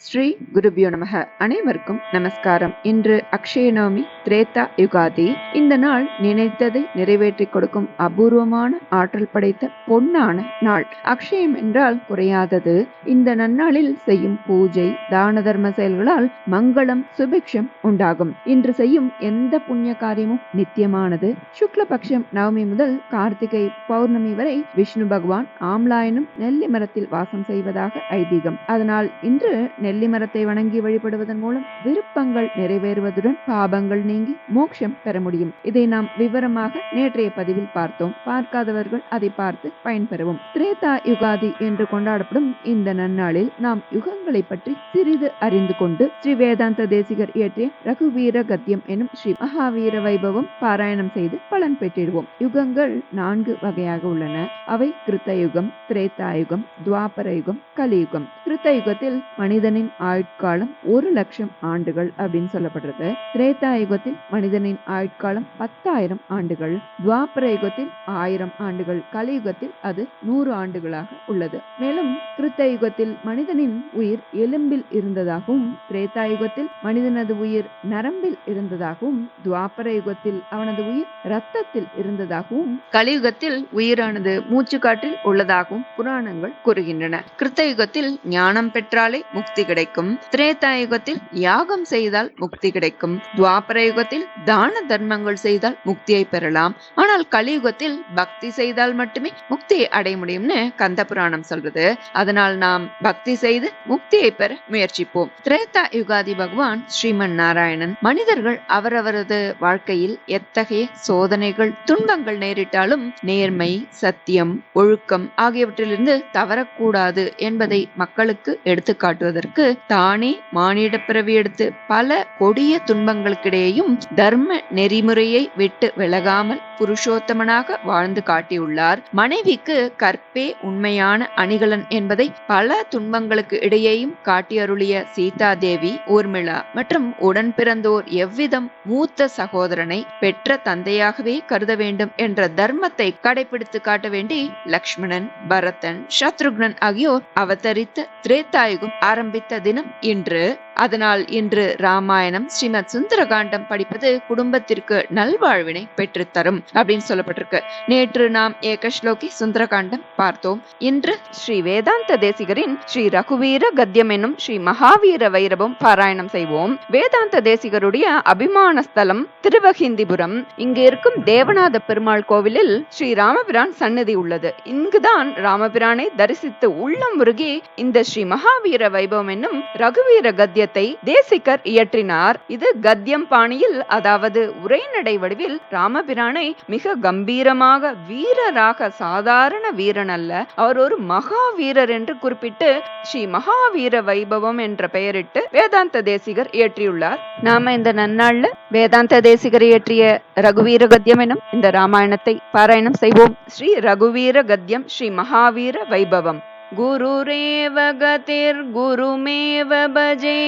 ஸ்ரீ குருபியோ நமக. அனைவருக்கும் நமஸ்காரம். இன்று அக்ஷய நவமி, திரேதா யுகாதி. இந்த நாள் நினைத்ததை நிறைவேற்றி கொடுக்கும் அபூர்வமான ஆற்றல் படைத்த பொன்னான நாள். அக்ஷயம் என்றால் குறையாதது. இந்த நன்னாளில் செய்யும் பூஜை, தான தர்ம செயல்களால் மங்களம், சுபிக்ஷம் உண்டாகும். இன்று செய்யும் எந்த புண்ணிய காரியமும் நித்தியமானது. சுக்லபக்ஷம் நவமி முதல் கார்த்திகை பௌர்ணமி வரை விஷ்ணு பகவான் ஆம்லாயனும் நெல்லி மரத்தில் வாசம் செய்வதாக ஐதீகம். அதனால் இன்று நெல்லி மரத்தை வணங்கி வழிபடுவதன் மூலம் விருப்பங்கள் நிறைவேறுவதுடன் பாபங்கள் நீங்கி மோட்சம் பெற முடியும். இதை நாம் விவரமாக நேற்றைய பதிவில் பார்த்தோம். பார்க்காதவர்கள் அதை பார்த்து பயன்பெறவும். திரேதா யுகாதி என்று கொண்டாடப்படும் இந்த நன்னாளில் நாம் யுகங்களை பற்றி சிறிது அறிந்து கொண்டு ஸ்ரீ வேதாந்த தேசிகர் இயற்றிய ரகுவீர கத்தியம் எனும் ஸ்ரீ மகாவீர வைபவம் பாராயணம் செய்து பலன் பெற்றிடுவோம். யுகங்கள் 4 வகையாக உள்ளன. அவை கிருத்தயுகம், திரேதாயுகம், துவாபர யுகம், கலியுகம். கிருத்தயுகத்தில் மனிதனின் ஆயுட்காலம் 1,00,000 ஆண்டுகள் அப்படின்னு சொல்லப்படுறது. திரேதா யுகத்தில் மனிதனின் ஆயுட்காலம் 10,000 ஆண்டுகள், துவாபர யுகத்தில் 1000 ஆண்டுகள், கலியுகத்தில் அது 100 ஆண்டுகளாக உள்ளது. மேலும் கிருத்த யுகத்தில் மனிதனின் உயிர் எலும்பில் இருந்ததாகவும், திரேதா யுகத்தில் மனிதனது உயிர் நரம்பில் இருந்ததாகவும், துவாபர யுகத்தில் அவனது உயிர் இரத்தத்தில் இருந்ததாகவும், கலியுகத்தில் உயிரானது மூச்சு காற்றில் உள்ளதாகவும் புராணங்கள் கூறுகின்றன. கிருத்த யுகத்தில் ஞானம் பெற்றாலே முக்தி கிடைக்கும். திரேதா யுகத்தில் யாகம் செய்தால் முக்தி கிடைக்கும். துவாபர யுகத்தில் தான தர்மங்கள் செய்தால் முக்தியை பெறலாம். ஆனால் கலியுகத்தில் பக்தி செய்தால் மட்டுமே முக்தியை அடைய முடியும்னு கந்த புராணம் சொல்றது. அதனால் நாம் பக்தி செய்து முக்தியை பெற முயற்சிப்போம். திரேதா யுகாதி பகவான் ஸ்ரீமன் நாராயணன் மனிதர்கள் அவரவரது வாழ்க்கையில் எத்தகைய சோதனைகள், துன்பங்கள் நேரிட்டாலும் நேர்மை, சத்தியம், ஒழுக்கம் ஆகியவற்றிலிருந்து தவறக்கூடாது என்பதை மக்களுக்கு எடுத்துக்காட்டுவதற்கு தானே மானிட பிறவி எடுத்து பல கொடிய துன்பங்களுக்கிடையேயும் தர்ம நெறிமுறையை விட்டு விலகாமல் புருஷோத்தமனாக வாழ்ந்து காட்டியுள்ளார். மனைவிக்கு கற்பே உண்மையான அணிகலன் என்பதை பல துன்பங்களுக்கு இடையேயும் காட்டியருளிய சீதா தேவி, ஊர்மிளா மற்றும் உடன் பிறந்தோர் எவ்விதம் மூத்த சகோதரனை பெற்ற தந்தையாகவே கருத வேண்டும் என்ற தர்மத்தை கடைபிடித்து காட்ட வேண்டி லக்ஷ்மணன், பரதன், சத்ருக்னன் ஆகியோர் அவதரித்த திரேதாயுகம் ஆரம்பித்த தினம் இன்று. அதனால் இன்று ராமாயணம், ஸ்ரீமத் சுந்தரகாண்டம் படிப்பது குடும்பத்திற்கு நல்வாழ்வினை பெற்றுத்தரும் அப்படின்னு சொல்லப்பட்டிருக்கு. நேற்று நாம் ஏகஸ்லோகி சுந்தரகாண்டம் பார்த்தோம். இன்று ஸ்ரீ வேதாந்த தேசிகரின் ஸ்ரீ ரகுவீர கத்தியம் என்னும் ஸ்ரீ மகாவீர வைரவம் பாராயணம் செய்வோம். வேதாந்த தேசிகருடைய அபிமான ஸ்தலம் திருவஹிந்திபுரம். இங்கு இருக்கும் தேவநாத பெருமாள் கோவிலில் ஸ்ரீ ராமபிரான் சன்னதி உள்ளது. இங்குதான் ராமபிரானை தரிசித்து உள்ளம் உருகி இந்த ஸ்ரீ மகாவீர வைபவம் என்னும் ரகுவீர கத்தியத்தை தேசிகர் இயற்றினார். இது கத்தியம் பாணியில், அதாவது உரைநடை வடிவில் ராமபிரானை மிக கம்பீரமாக, வீரராக, சாதாரண வீரன் அல்ல, அவர் ஒரு மகாவீரர் என்று குறிப்பிட்டு ஸ்ரீ மகாவீர வைபவம் என்ற பெயரிட்டு வேதாந்த தேசிகர் இயற்றியுள்ளார். நாம இந்த நன்னாள்ல வேதாந்த தேசிகர் இயற்றிய ரகுவீர கத்தியம் எனும் இந்த ராமாயணத்தை பாராயணம் செய்வோம். ஸ்ரீ ரகுவீர கத்தியம் ஸ்ரீ மகாவீர வைபவம். गुरुरेव गतिर्गुरुमेव भजे,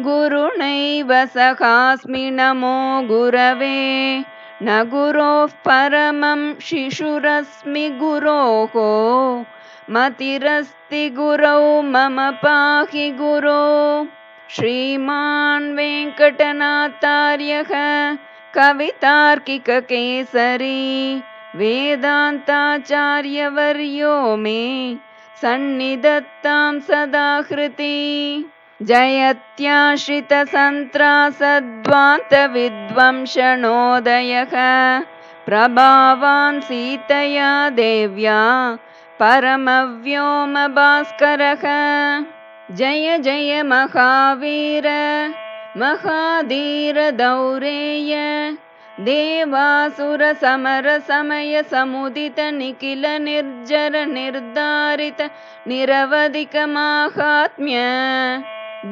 गुरुणैव सखास्मि नमो गुरवे, न गुरोः परमं शिशुरस्मि गुरोः, मतिरस्ति गुरौ मम पाहि गुरो। श्रीमान् वेङ्कटनाथार्यः कवितार्किककेसरी, वेदान्ताचार्यवर्यो मे सन्निधत्तां सदा हृति। जयत्याश्रितसन्त्रासध्वान्तविद्वंशनोदयः, प्रभावान् सीतया देव्या परमव्योमभास्करः। जय जय महावीर महाधीर दौरेय, देवासुर समर समय समुदित निखिल निर्जर निर्धारित निरवधिक माहात्म्य,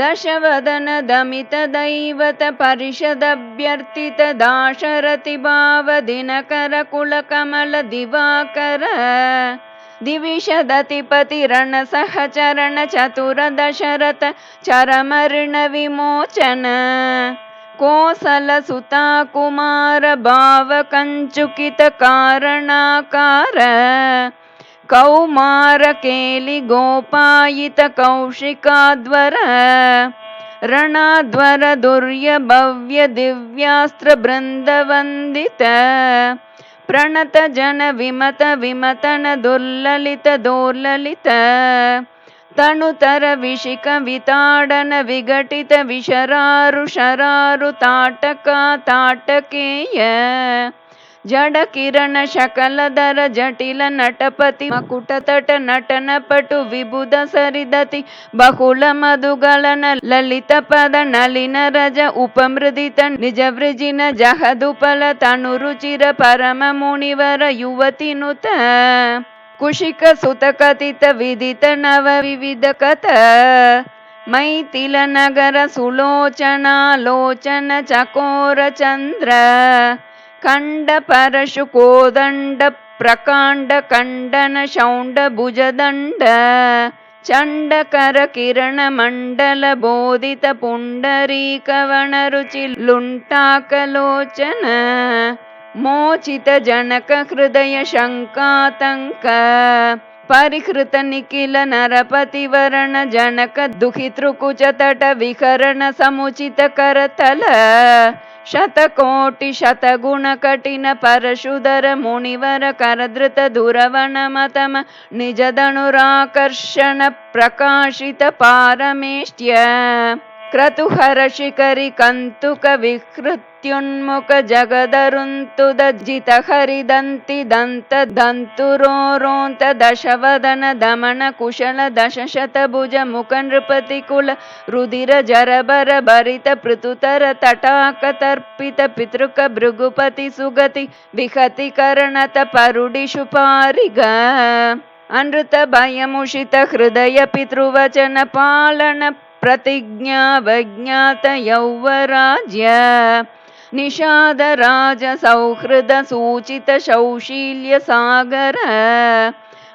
दशवदन दमित दैवत परिषदभ्यर्थित दाशरथि भाव दिनकर कुल कमल दिवाकर, दिविशदतिपति रण सहचरण चतुर दशरथ चरमऋण विमोचन, कोसल सुता कुमार भाव कंचुकित कारणाकार, कौमारकेलि गोपायित कौशिकाध्वर ರಣಧ್ವರ ದುರ್ಯ ಭವ್ಯ ದಿವ್ಯಾಸ್ತ್ರ ಬೃಂದವಂದಿತ ಪ್ರಣತ ಜನ ವಿಮತ ವಿಮತನ ದುರ್ಲಲಿತ ದೋರ್ಲಲಿತ ತನುತರ ವಿಶಿಕ ವಿತಾಡನ ವಿಘಟಿತ ವಿಶರಾರು ಶರಾರು ತಾಟಕ ತಾಟಕೇಯ ಜಡ ಕಿರಣ ಶಕಲಧರ ಜಟಿಲ ನಟಪತಿ ಮಕುಟತಟ ನಟನ ಪಟು ವಿಬುಧ ಸರಿದತಿ ಬಹುಳ ಮಧುಗಳನ ಲಲಿತ ಪದ ನಲಿನ ರಜ ಉಪಮೃದಿತ ನಿಜ ವೃಜಿನ ಜಹದುಪಲ ತನು ರುಚಿರ ಪರಮ ಮುನಿವರ ಯುವತಿ ನುತ ಕುಶಿಕ ಸುತ ಕಥಿತ ವಿದಿತ ನವ ವಿವಿಧ ಕಥ ಮೈಥಿಲ ನಗರ ಸುಲೋಚನಾ ಲೋಚನ ಚಕೋರ ಚಂದ್ರ ಕಂಡ ಪರಶು ಕೋದಂಡ ಪ್ರಕಾಂಡ ಕಂಡನ ಶೌಂಡ ಭುಜದಂಡ ಚಂಡಕರ ಕಿರಣ ಮಂಡಲ ಬೋಧಿತ ಪುಂಡರೀಕವಣ ರುಚಿ ಲುಂಟಾಕಲೋಚನ ಮೋಚಿತ ಜನಕ ಹೃದಯ ಶಂಕಾತಂಕ ಪರಿಹೃತ ನಿಖಿಲ ನರಪತಿವರಣ ಜನಕ ದುಹಿತೃಕುಚ ತಟ ವಿಕರಣ ಸಮುಚಿತ ಕರತಲ ಶತಕೋಟಿ ಶತಗುಣ ಕಠಿಣ ಪರಶುಧರ ಮುನಿವರ ಕರಧೃತ ದುರವಣ ಮತಮ ನಿಜದನುರಾಕರ್ಷಣ ಪ್ರಕಾಶಿತ ಪಾರಮೇಷ್ಟ್ಯ ಕ್ರತುಹರ ಶಿಖರಿ ಕಂತುಕ ವಿಹೃತ್ಯುನ್ಮುಖ ಜಗದರುಂತುದ ಜಿತ ಹರಿದಂತಿ ದಂತ ದಂತುರೋರೋಂತ ದಶವದನ ದಮನ ಕುಶಲ ದಶಶತ ಭುಜ ಮುಖ ನೃಪತಿ ಕುಲ ರುದಿರ ಜರಬರ ಭರಿತ ಪೃಥುತರ ತಟಾಕ ತರ್ಪಿತ ಪಿತೃಕ ಭೃಗುಪತಿ ಸುಗತಿ ವಿಹತಿ ಕರ್ಣತ ಪರುಡಿಷು ಪಾರಿಗ ಅನೃತ ಭಯಮುಷಿತ ಹೃದಯ ಪಿತೃವಚನ ಪಾಲನ ಪ್ರತಿಜ್ಞಾ ವಜ್ಞಾತ ಯೌವರಾಜ್ಯ ನಿಷಾದ ರಾಜ ಸೌಹೃದ ಸೂಚಿತ ಶೌಶೀಲ್ಯ ಸಾಗರ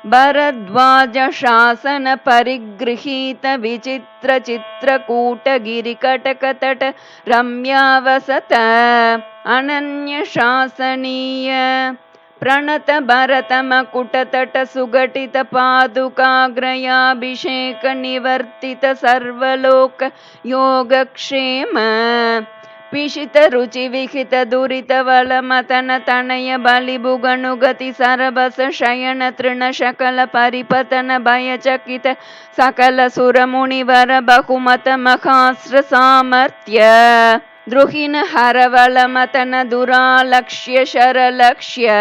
ಭರದ್ವಾಜ ಶಾಸನ ಪರಿಗೃಹೀತ ವಿಚಿತ್ರ ಚಿತ್ರಕೂಟ ಗಿರಿಕಟಕ ತಟ ರಮ್ಯಾವಸತ ಅನನ್ಯ ಶಾಸನೀಯ ಪ್ರಣತ ಭರತ ಮಕುಟ ತಟ ಸುಘಟಿತ ಪಾದುಕಾಗ್ರಯಾಭಿಷೇಕ ನಿವರ್ತಿತ ಸರ್ವಲೋಕ ಯೋಗಕ್ಷೇಮ ಪಿಶಿತ ರುಚಿ ವಿಹಿತ ದುರಿತ ವಳ ಮತನ ತನಯ ಬಲಿಬುಗಣುಗತಿ ಸರಬಸ ಶಯನ ತೃಣ ಶಕಲ ಪರಿಪತನ ಭಯಚಕಿತ ಸಕಲ ಸುರ ಮುನಿವರ ಬಹುಮತ ಮಹಾಸ್ತ್ರ ಸಾಮರ್ಥ್ಯ ದ್ರುಹಿನ ಹರವಳ ಮತನ ದುರಾಲಕ್ಷ್ಯ ಶರಲಕ್ಷ್ಯ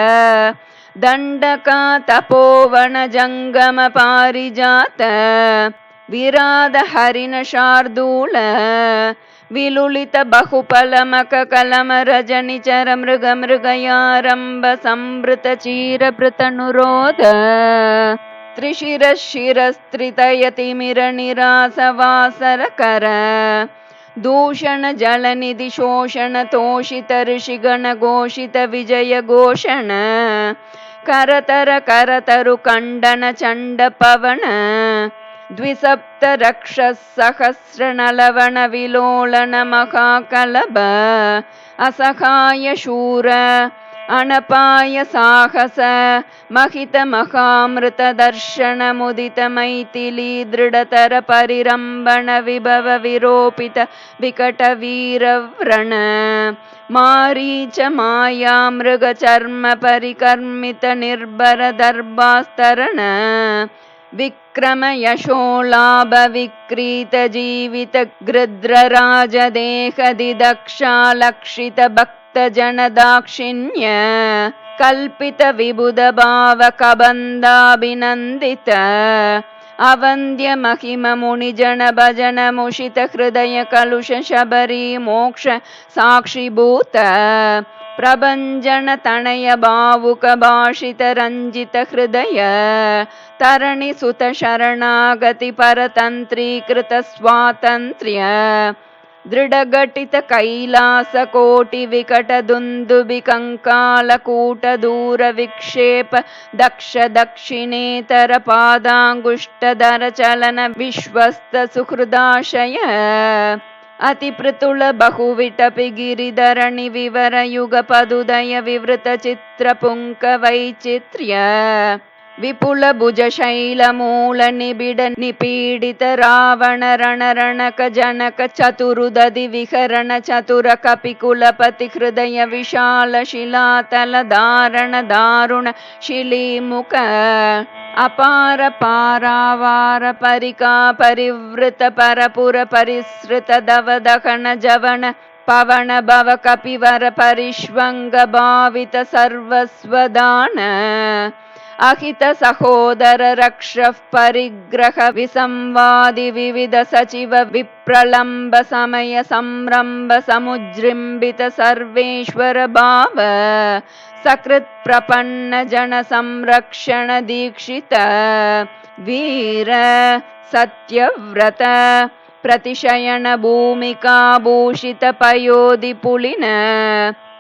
ದಂಡಕ ತಪೋವನ ಜಂಗಮ ಪಾರಿಜಾತ ವಿರಾದ ಹರಿನ ಶಾರ್ದೂಲ ವಿಲುಲಿತ ಬಹುಫಲ ಮಕ ಕಲಮ ರಜನಿ ಚರ ಮೃಗ ಮೃಗಯಾರಂಭ ಸಂಭೃತ ಚೀರಭೃತನುರೋಧ ತ್ರಿಶಿರ ಶಿರಸ್ತ್ರಿತಯತಿ ಮಿರ ನಿರಾಸ ವಾಸರ ಕರ ದೂಷಣ ಜಲನಿಧಿ ಶೋಷಣ ತೋಷಿತ ಋಷಿಗಣ ಘೋಷಿತ ವಿಜಯ ಘೋಷಣ ಕರತರ ಕರತರು ಖಂಡನ ಚಂಡ ಪವನ ದ್ವಿಸಪ್ತ ರಕ್ಷ ಸಹಸ್ರ ನಲವಣ ವಿಲೋಲನ ಮಹಾಕಲಬ ಅಸಹಾಯ ಶೂರ ಅಣಪಾಯ ಸಾಹಸ ಮಹಿತ ಮಹಾಮೃತ ದರ್ಶನ ಮುದಿತ ಮೈಥಿಲಿ ದೃಢತರ ಪರಿರಂಭಣ ವಿಭವ ವಿರೋಪಿತ ವಿಕಟ ವೀರವ್ರಣ ಮಾರೀಚ ಮಾಯಾ ಮೃಗ ಚರ್ಮ ಪರಿಕರ್ಮಿತ ನಿರ್ಭರ ದರ್ಭಾಸ್ತರಣ ವಿಕ್ರಮ ಯಶೋಲಾಭ ವಿಕ್ರೀತ ಜೀವಿತ ಗೃದ್ರ ರಾಜ ದೇಹದಿ ದಕ್ಷಾಲಕ್ಷಿತ ಭಕ್ತ ಜನ ದಾಕ್ಷಿಣ್ಯ ಕಲ್ಪಿತ ವಿಬುಧ ಭಾವ ಕಬಂಧಾಭಿನಂದಿತ ಅವಂದ್ಯ ಮಹಿಮ ಮುನಿಜನ ಭಜನ ಮುಷಿತ ಹೃದಯ ಕಲುಷ ಶಬರಿ ಮೋಕ್ಷ ಸಾಕ್ಷಿಭೂತ ಪ್ರಭಂಜನ ತಣಯ ಭಾವುಕ ಭಾಷಿತ ರಂಜಿತ ಹೃದಯ ತರಣಿ ಸುತ ಶರಣಾಗತಿ ಪರತಂತ್ರೀಕೃತ ಸ್ವಾತಂತ್ರ್ಯ ದೃಢಘಟಿತ ಕೈಲಾಸ ಕೋಟಿ ವಿಕಟ ದುಂದುಬಿ ಕಂಕಾಲ ಕೂಟ ದೂರ ವಿಕ್ಷೇಪ ದಕ್ಷ ದಕ್ಷಿಣೇತರ ಪಾದಾಂಗುಷ್ಟಧರ ಚಲನ ವಿಶ್ವಸ್ತ ಸುಹೃದಾಶಯ ಅತಿ ಪೃತುಳ ಬಹುವಿಟಪಿ ಗಿರಿಧರಣಿ ವಿವರ ಯುಗ ಪದುದಯ ವಿವೃತ ಚಿತ್ರ ಪುಂಕ ವೈಚಿತ್ರ್ಯ विपुल भुज शैल मूल निबिड निपीडित रावण रणरणक जनक चतुरुदधि विहरण चतुर कपिकुलपति हृदय विशाल शिलातल धारण दारुण शिलीमुख अपार पारावार परिका परिवृत परपुर परिसृत दव दहन जवन पवन भव कपिवर परिष्वंग भावित सर्वस्वदान अहित सहोदर रक्ष परिग्रह विसंवादि विविध सचिव विप्रलंब समय संरंभ समुजृंबित सर्वेश्वर भाव सकृत प्रपन्न जन संरक्षण दीक्षित वीर सत्यव्रत प्रतिशयन भूमिका भूषित पयोधि पुलिन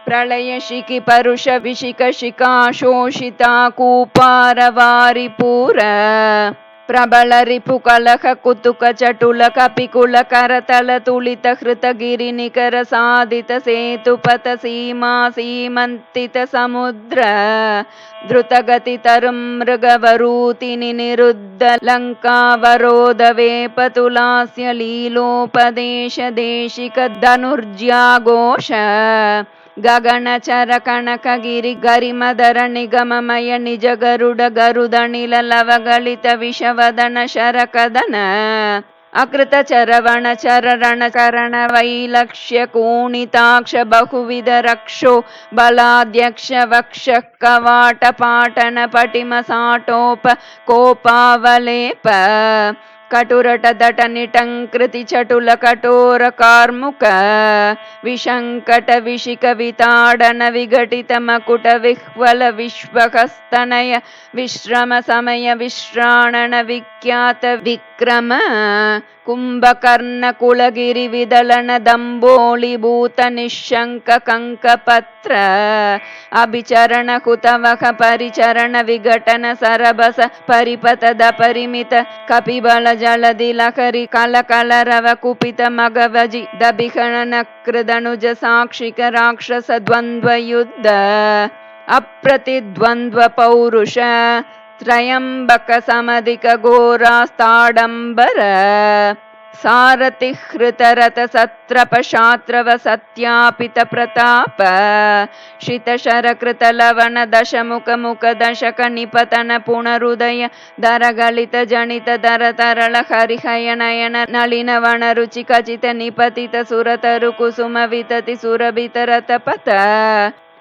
प्रलय शिखि परुष विशिख शिखा शोषिता कूपार वारिपूर प्रबल रिपु कलह कुतुक चटुल कपिकुल करतल तुलित हृत गिरि निकर साधित सेतुपथ सीमा सीमंतित समुद्र द्रुतगति तरुं मृगवरूतिनि निरुद्ध लंकावरोध वेपतुलास्य लीलोपदेश देशिक धनुर्ज्याघोष गगनचर कनक गिरि गरिमधर निगममय निज गरुड गरुदनिल लवगलित विषवदन शरकदन अकृत चरवण चरण करण वैलक्ष्य कोणिताक्ष बहुविध रक्षो बलाध्यक्ष वक्ष कवाट पाटन पटिम साटोप कोपावलेप कटुरट दट निटंकृति चटुल कठोर कार्मुक विशंकट विशिक विताडन विघटित मकुट विह्वल विश्वहस्तनय विश्रम समय विश्राणन विख्यात विक्रम कुंभकर्ण कुलगिरि विदलन दंबोली भूत निशंक कंक पत्र अभिचरण कुतवक परिचरण विघटन सरबस परिपतद परिमित कपिबल जलधि लहरी कल कल रव कुपित मगवजि दबिखन कृदनुज साक्षिक राक्षस द्वंद्व युद्ध अप्रतिद्वंद्व पौरुष त्रयंबक समधिक घोरास्ताडंबर सारथि हृत रथ सत्रप शात्रव सत्यापित प्रताप शित शर कृत लवन दश मुख मुख दशक निपतन पुनरुदय दर गलित जनित दर तरल हरिहय नयन नलिन वन रुचि खचित निपतित सुरतरु कुसुम वितति सुरभित रथ पथ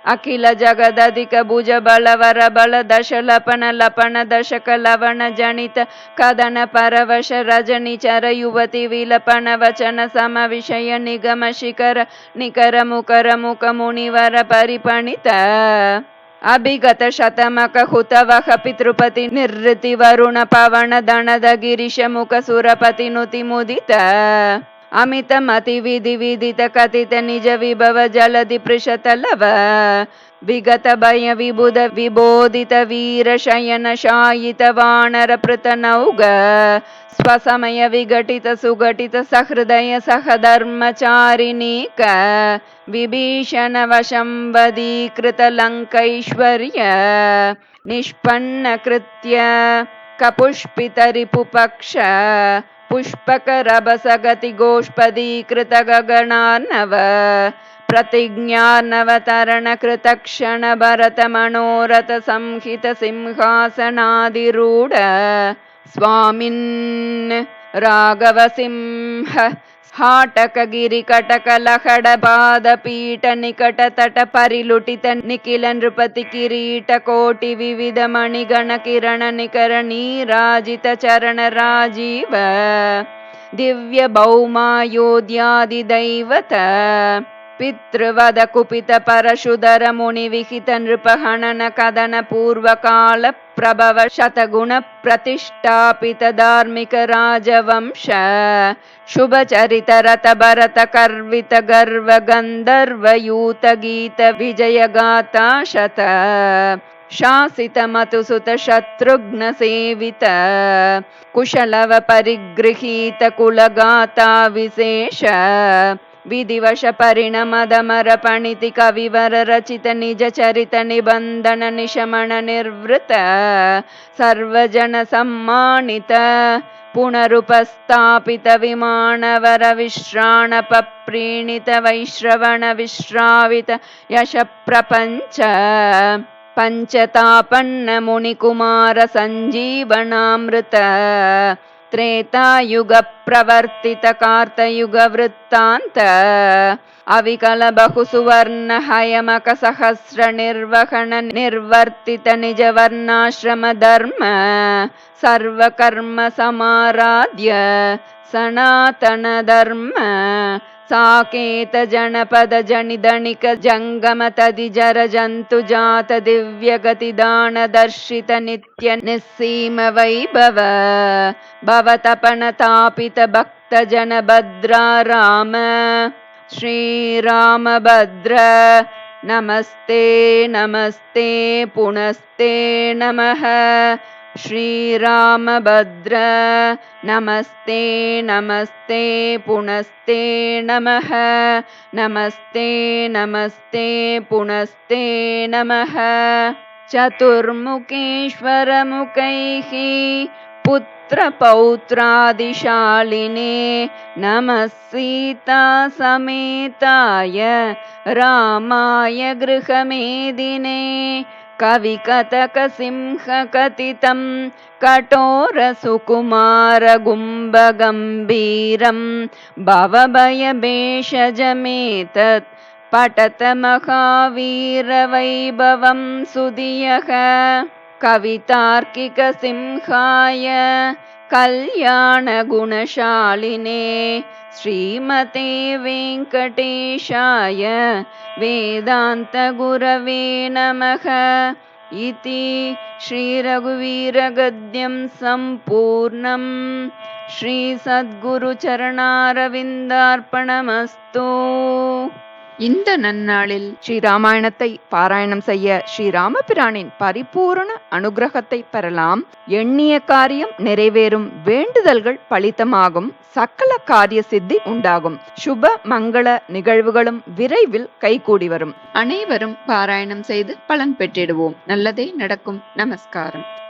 अखिल जगदधिक भुज बल वर बल दश लपन लपन दशक लवण जनित कदन परवश रजनी चर युवती विलपन वचन सम विषय निगम शिखर निकर मुकर मुख मुनिवर परिपणित अभिगत शतमक हुतवह पितृपति निर्ऋति वरुण पवन दणद गिरीश मुख सुरपति नुति मुदित अमित मति विधि विदित कथित निज विभव जलधि पृषत लव विगत भय विबुध विबोधित वीर शयन शायित वानर पृत नौग स्वसमय विघटित सुघटित सहृदय सहधर्मचारिणीक विभीषण वशंवदीकृत लंकैश्वर्य निष्पन्न कृत्य कपुष्पित रिपुपक्ष पुष्पक रभस गति गोष्पदीकृत गगनार्णव प्रतिज्ञार्णवतरण कृत क्षण भरत मनोरथ संहित सिंहासनाधिरूढ़ स्वामिन् राघव सिंह हाटक गिरि कटक लहड़ पाद पीठ निकट तट परिलुटित निखिल नृपति किरीट कोटि विविध मणिगण किरण निकर नीराजित चरण राजीव दिव्य भौमा योध्यादि दैवत पितृवद कुपित परशुधर मुनि विहित नृप हनन कदन पूर्व काल प्रभव शतगुण प्रतिष्ठापित धार्मिक राजवंश शुभ चरित रत भरत कर्वित गर्व गंधर्व यूत गीत विजय गाथा शत शासित मतुसुत शत्रुघ्न सेवित कुशलव परिगृहीत कुलगाता विशेष विधिवश परिणमदमर पणिति कविवर रचित निज चरित निबंधन निशमन निर्वृत सर्वजन सम्मानित पुनरुपस्थापित विमानवर विश्राणप प्रीणित वैश्रवण विश्रावित यश प्रपंच पंचतापन्न मुनिकुमार संजीवनामृत त्रेतायुग प्रवर्तित कार्तयुग वृत्तांत अविकल बहु सुवर्ण हयमक सहस्र निर्वहन निर्वर्तित निज वर्णाश्रम धर्म सर्वकर्म समाराध्य सनातन धर्म साकेत जनपद जनिधनिक जंगम तदि जर जंतु जात दिव्य गति दान दर्शित नित्य निस्सीम वैभव भवतपन तापित भक्त जन भद्रा राम श्री राम भद्र नमस्ते नमस्ते पुनस्ते नमः श्री राम भद्र नमस्ते नमस्ते पुनस्ते नमः नमस्ते नमस्ते पुनस्ते नमः चतुर्मुखेश्वर मुखैः पुत्र पौत्रादिशालिने नमः सीता समेताय रामाय गृहमेदिने कविकतक सिंह कथितं कठोर सुकुमार गुम्ब गंभीरं भवभय भेषजमेतत् पठत महावीर वैभवं सुधियः कवितार्किक सिंहाय कल्याण गुणशालिने श्रीमते वेंकटेशाय वेदांत गुरवे नमः इति श्री रघुवीर गद्यं संपूर्णं श्री सद्गुरु चरणारविन्दार्पणमस्तु. இந்த நன்னாளில் ஸ்ரீராமாயணத்தை பாராயணம் செய்ய ஸ்ரீராமபிரானின் பரிபூரண அனுகிரகத்தை பெறலாம். எண்ணிய காரியம் நிறைவேறும், வேண்டுதல்கள் பலிதமாகும், சகல காரிய சித்தி உண்டாகும், சுப மங்கள நிகழ்வுகளும் விரைவில் கைகூடி வரும். அனைவரும் பாராயணம் செய்து பலன் பெற்றிடுவோம். நல்லதே நடக்கும். நமஸ்காரம்.